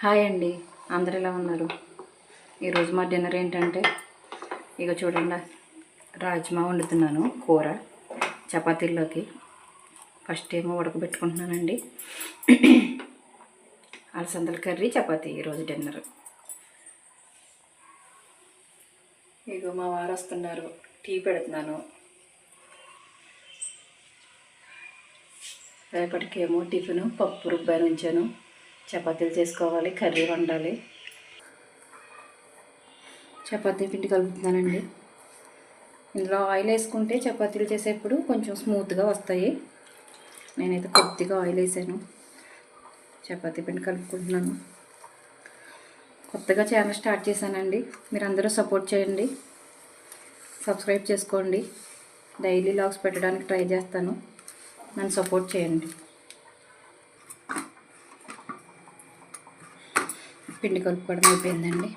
Hi అండి, అందరు ఎలా ఉన్నారు? ఈరోజు మా డిన్నర్ ఏంటంటే ఇక చూడండి, రాజ్మా వండుతున్నాను. కూర చపాతీల్లోకి. ఫస్ట్ ఏమో ఉడకబెట్టుకుంటున్నానండి. అలసందల కర్రీ, చపాతీ ఈరోజు డిన్నర్. ఇక మా వారు వస్తున్నారు, టీ పెడుతున్నాను. రేపటికేమో టిఫిన్ పప్పు రుబ్బాయి ఉంచాను. చపాతీలు చేసుకోవాలి, కర్రీ వండాలి. చపాతీ పిండి కలుపుతున్నానండి. ఇందులో ఆయిల్ వేసుకుంటే చపాతీలు చేసేప్పుడు కొంచెం స్మూత్గా వస్తాయి. నేనైతే కొద్దిగా ఆయిల్ వేసాను. చపాతీ పిండి కలుపుకుంటున్నాను. కొత్తగా ఛానల్ స్టార్ట్ చేశానండి. మీరు అందరూ సపోర్ట్ చేయండి, సబ్స్క్రైబ్ చేసుకోండి. డైలీ లాగ్స్ పెట్టడానికి ట్రై చేస్తాను, నన్ను సపోర్ట్ చేయండి. పిండి కలుపుకోవడం అయిపోయిందండి.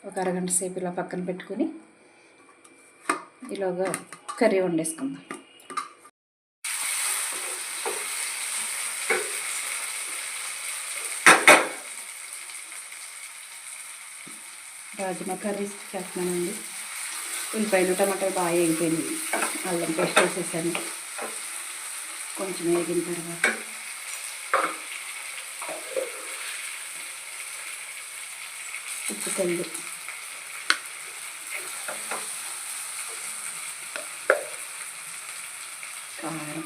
ఒక అరగంట సేపు ఇలా పక్కన పెట్టుకుని ఇలాగా కర్రీ వండేసుకుందాం. రాజ్మా కర్రీ చేస్తున్నానండి. ఉల్లిపాయలు టమాటాలు బాగా వేగిపోయింది. అల్లం పేస్ట్ వేసేసాను. కొంచెం వేగిన తర్వాత ఉప్పు కొంచెం, కారం,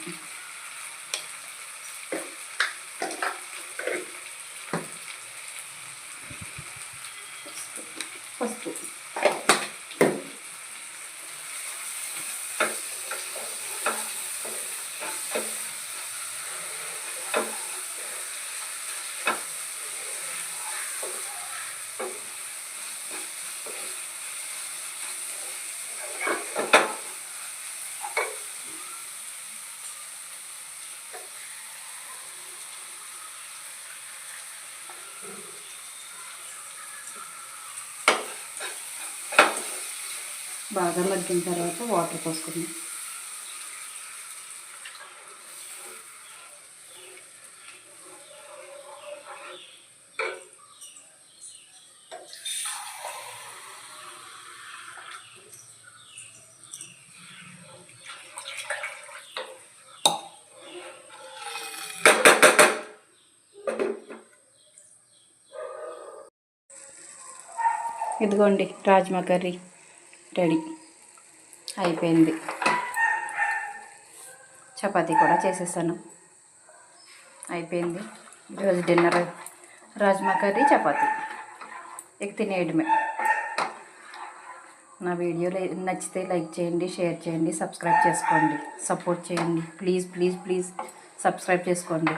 పసుపు. బాగా మగ్గిన తర్వాత వాటర్ పోసుకుందాం. ఇదిగోండి, రాజ్మా కర్రీ రెడీ అయిపోయింది. చపాతీ కూడా చేసేసాను, అయిపోయింది. ఈరోజు డిన్నర్ రాజ్మా కర్రీ, చపాతీ. ఇక తినేయడమే. నా వీడియో నచ్చితే లైక్ చేయండి, షేర్ చేయండి, సబ్స్క్రైబ్ చేసుకోండి, సపోర్ట్ చేయండి. ప్లీజ్ ప్లీజ్ ప్లీజ్ సబ్స్క్రైబ్ చేసుకోండి.